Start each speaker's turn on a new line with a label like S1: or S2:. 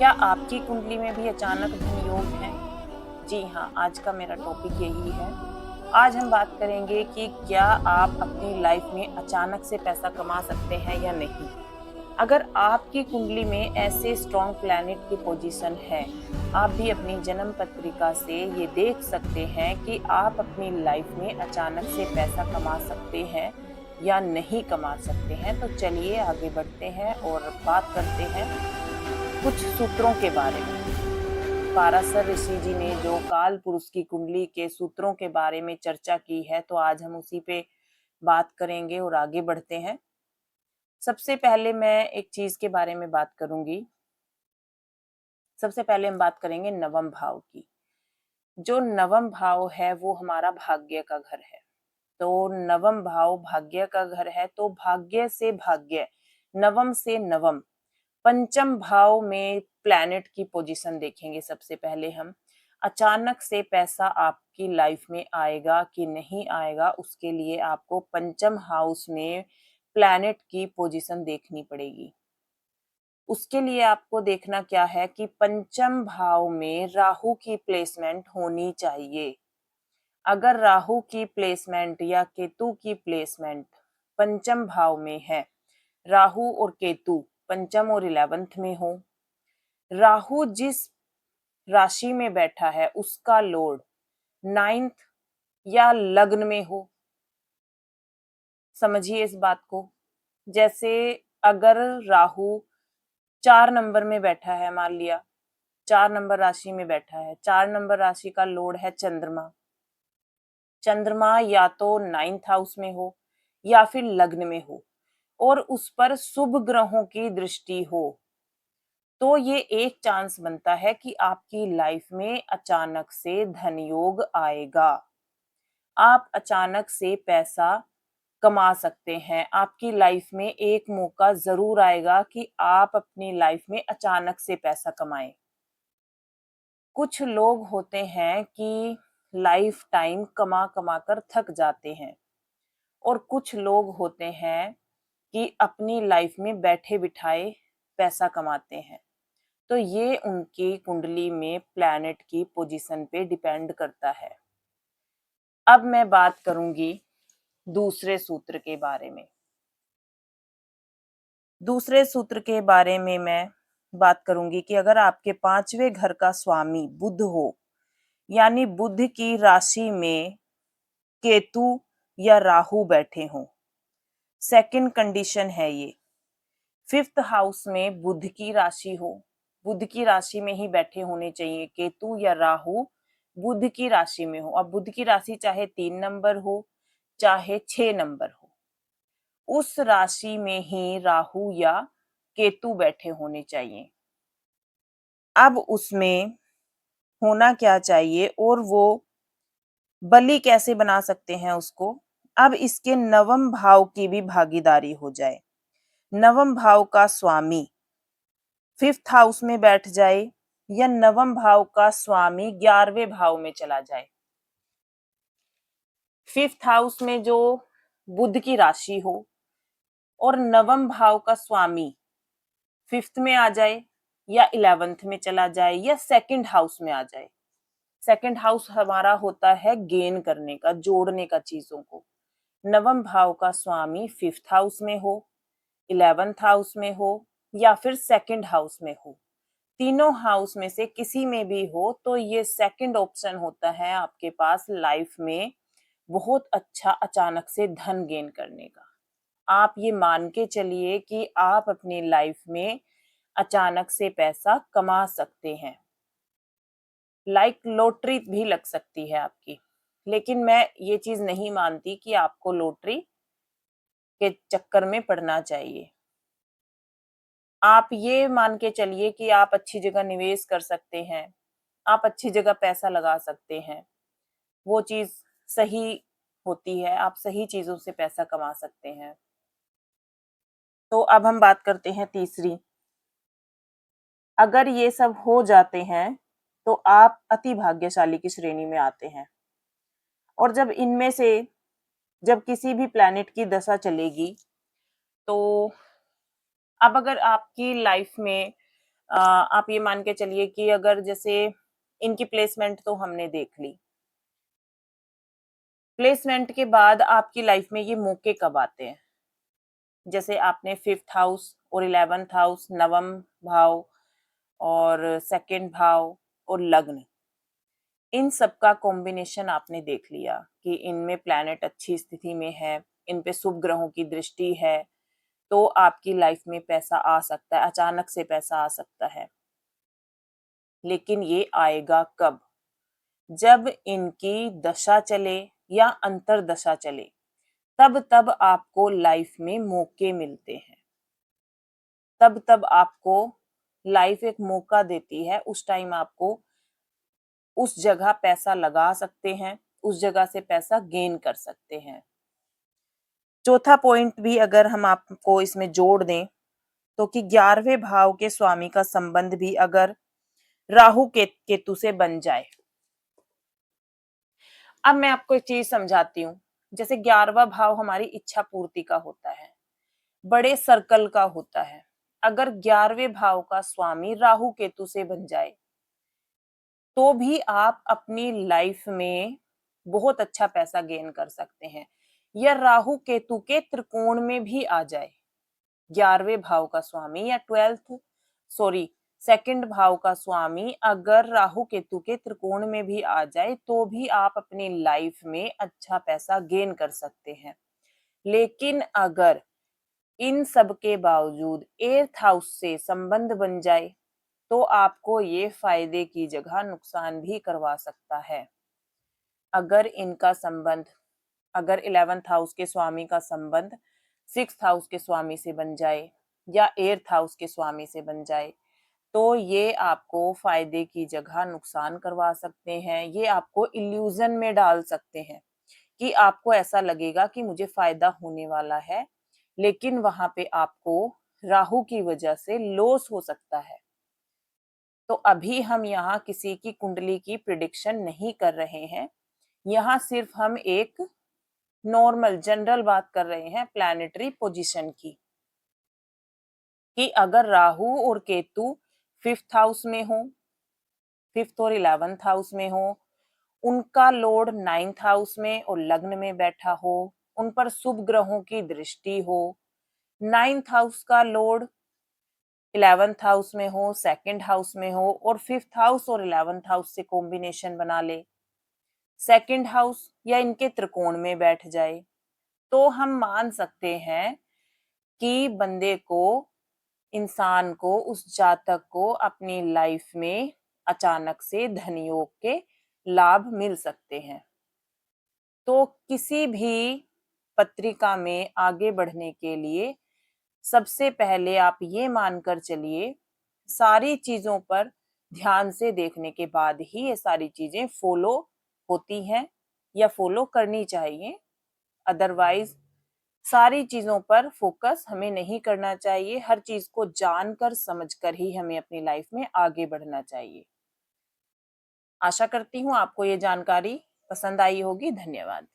S1: क्या आपकी कुंडली में भी अचानक धन योग है? जी हाँ, आज का मेरा टॉपिक यही है। आज हम बात करेंगे कि क्या आप अपनी लाइफ में अचानक से पैसा कमा सकते हैं या नहीं? अगर आपकी कुंडली में ऐसे स्ट्रॉन्ग प्लैनेट की पोजीशन है, आप भी अपनी जन्म पत्रिका से ये देख सकते हैं कि आप अपनी लाइफ में अचानक से पैसा कमा सकते हैं या नहीं कमा सकते हैं। तो चलिए आगे बढ़ते हैं और बात करते हैं कुछ सूत्रों के बारे में। पाराशर ऋषि जी ने जो काल पुरुष की कुंडली के सूत्रों के बारे में चर्चा की है, तो आज हम उसी पे बात करेंगे और आगे बढ़ते हैं। सबसे पहले मैं एक चीज के बारे में बात करूंगी। सबसे पहले हम बात करेंगे नवम भाव की। जो नवम भाव है वो हमारा भाग्य का घर है। तो नवम भाव भाग्य का घर है, तो भाग्य से भाग्य, नवम से नवम, पंचम भाव में प्लैनेट की पोजीशन देखेंगे। सबसे पहले हम अचानक से पैसा आपकी लाइफ में आएगा कि नहीं आएगा, उसके लिए आपको पंचम हाउस में प्लैनेट की पोजीशन देखनी पड़ेगी। उसके लिए आपको देखना क्या है कि पंचम भाव में राहु की प्लेसमेंट होनी चाहिए। अगर राहु की प्लेसमेंट या केतु की प्लेसमेंट पंचम भाव में है, राहु और केतु पंचम और 11th में हो, राहु जिस राशि में बैठा है उसका लॉर्ड 9th या लग्न में हो, समझिए इस बात को। जैसे अगर राहु 4 नंबर में बैठा है, मान लिया 4 नंबर राशि में बैठा है, 4 नंबर राशि का लॉर्ड है चंद्रमा। चंद्रमा या तो 9th हाउस में हो या फिर लग्न में हो और उस पर शुभ ग्रहों की दृष्टि हो, तो ये एक चांस बनता है कि आपकी लाइफ में अचानक से धन योग आएगा। आप अचानक से पैसा कमा सकते हैं। आपकी लाइफ में एक मौका जरूर आएगा कि आप अपनी लाइफ में अचानक से पैसा कमाएं। कुछ लोग होते हैं कि लाइफ टाइम कमा कमा कर थक जाते हैं, और कुछ लोग होते हैं कि अपनी लाइफ में बैठे बिठाए पैसा कमाते हैं। तो ये उनकी कुंडली में प्लैनेट की पोजीशन पे डिपेंड करता है। अब मैं बात करूंगी दूसरे सूत्र के बारे में। दूसरे सूत्र के बारे में मैं बात करूंगी कि अगर आपके 5वें घर का स्वामी बुध हो, यानी बुध की राशि में केतु या राहु बैठे हों, सेकंड कंडीशन है ये। 5th हाउस में बुध की राशि हो, बुध की राशि में ही बैठे होने चाहिए केतु या राहु, बुध की राशि में हो। अब बुध की राशि चाहे 3 नंबर हो चाहे 6 नंबर हो, उस राशि में ही राहु या केतु बैठे होने चाहिए। अब उसमें होना क्या चाहिए और वो बलि कैसे बना सकते हैं उसको। अब इसके नवम भाव की भी भागीदारी हो जाए। नवम भाव का स्वामी 5th हाउस में बैठ जाए या नवम भाव का स्वामी 11वें भाव में चला जाए। 5th हाउस में जो बुध की राशि हो और नवम भाव का स्वामी 5th में आ जाए या 11th में चला जाए या सेकंड हाउस में आ जाए। सेकंड हाउस हमारा होता है गेन करने का, जोड़ने का चीजों को। नवम भाव का स्वामी 5th हाउस में हो, 11th हाउस में हो या फिर सेकंड हाउस में हो, तीनों हाउस में से किसी में भी हो, तो ये सेकंड ऑप्शन होता है आपके पास लाइफ में बहुत अच्छा अचानक से धन गेन करने का। आप ये मान के चलिए कि आप अपनी लाइफ में अचानक से पैसा कमा सकते हैं। लाइक लॉटरी भी लग सकती है आपकी, लेकिन मैं ये चीज नहीं मानती कि आपको लॉटरी के चक्कर में पड़ना चाहिए। आप ये मान के चलिए कि आप अच्छी जगह निवेश कर सकते हैं, आप अच्छी जगह पैसा लगा सकते हैं, वो चीज सही होती है, आप सही चीजों से पैसा कमा सकते हैं। तो अब हम बात करते हैं तीसरी। अगर ये सब हो जाते हैं तो आप अति भाग्यशाली की श्रेणी में आते हैं। और जब इनमें से जब किसी भी प्लैनेट की दशा चलेगी, तो अब अगर आपकी लाइफ में आप ये मान के चलिए कि अगर जैसे इनकी प्लेसमेंट तो हमने देख ली, प्लेसमेंट के बाद आपकी लाइफ में ये मौके कब आते हैं? जैसे आपने 5th हाउस और 11th हाउस, नवम भाव और सेकंड भाव और लग्न, इन सब का कॉम्बिनेशन आपने देख लिया कि इनमें प्लैनेट अच्छी स्थिति में है, इन पे शुभ ग्रहों की दृष्टि है, तो आपकी लाइफ में पैसा आ सकता है, अचानक से पैसा आ सकता है। लेकिन ये आएगा कब? जब इनकी दशा चले या अंतर दशा चले, तब आपको लाइफ में मौके मिलते हैं, तब आपको लाइफ एक मौका देती है, उस टाइम आपको उस जगह पैसा लगा सकते हैं, उस जगह से पैसा गेन कर सकते हैं। चौथा पॉइंट भी अगर हम आपको इसमें जोड़ दें तो कि 11वें भाव के स्वामी का संबंध भी अगर राहु केतु से बन जाए। अब मैं आपको एक चीज समझाती हूँ। जैसे 11वां भाव हमारी इच्छा पूर्ति का होता है, बड़े सर्कल का होता है। अगर 11वें भाव का स्वामी राहु केतु से बन जाए तो भी आप अपनी लाइफ में बहुत अच्छा पैसा गेन कर सकते हैं। या राहु केतु के त्रिकोण में भी आ जाए 11वें भाव का स्वामी, या 12th सॉरी सेकंड भाव का स्वामी अगर राहु केतु के त्रिकोण में भी आ जाए तो भी आप अपनी लाइफ में अच्छा पैसा गेन कर सकते हैं। लेकिन अगर इन सब के बावजूद 8th हाउस से संबंध बन जाए तो आपको ये फायदे की जगह नुकसान भी करवा सकता है। अगर इनका संबंध, अगर 11th हाउस के स्वामी का संबंध 6th हाउस के स्वामी से बन जाए या 8th हाउस के स्वामी से बन जाए तो ये आपको फायदे की जगह नुकसान करवा सकते हैं। ये आपको इल्यूजन में डाल सकते हैं कि आपको ऐसा लगेगा कि मुझे फायदा होने वाला है, लेकिन वहां पे आपको राहु की वजह से लॉस हो सकता है। तो अभी हम यहाँ किसी की कुंडली की प्रिडिक्शन नहीं कर रहे हैं, यहाँ सिर्फ हम एक नॉर्मल जनरल बात कर रहे हैं प्लैनेटरी पोजीशन की, कि अगर राहु और केतु 5th हाउस में हो, 5th और 11th हाउस में हो, उनका लॉर्ड 9th हाउस में और लग्न में बैठा हो, उन पर शुभ ग्रहों की दृष्टि हो, 9th हाउस का लॉर्ड 11th हाउस में हो, सेकंड हाउस में हो और 5th हाउस और 11th हाउस से कॉम्बिनेशन बना ले, सेकंड हाउस या इनके त्रिकोण में बैठ जाए, तो हम मान सकते हैं कि बंदे को, इंसान को, उस जातक को अपनी लाइफ में अचानक से धन योग के लाभ मिल सकते हैं। तो किसी भी पत्रिका में आगे बढ़ने के लिए सबसे पहले आप ये मानकर चलिए, सारी चीजों पर ध्यान से देखने के बाद ही ये सारी चीजें फॉलो होती हैं या फॉलो करनी चाहिए। अदरवाइज सारी चीजों पर फोकस हमें नहीं करना चाहिए। हर चीज को जानकर समझकर ही हमें अपनी लाइफ में आगे बढ़ना चाहिए। आशा करती हूँ आपको ये जानकारी पसंद आई होगी। धन्यवाद।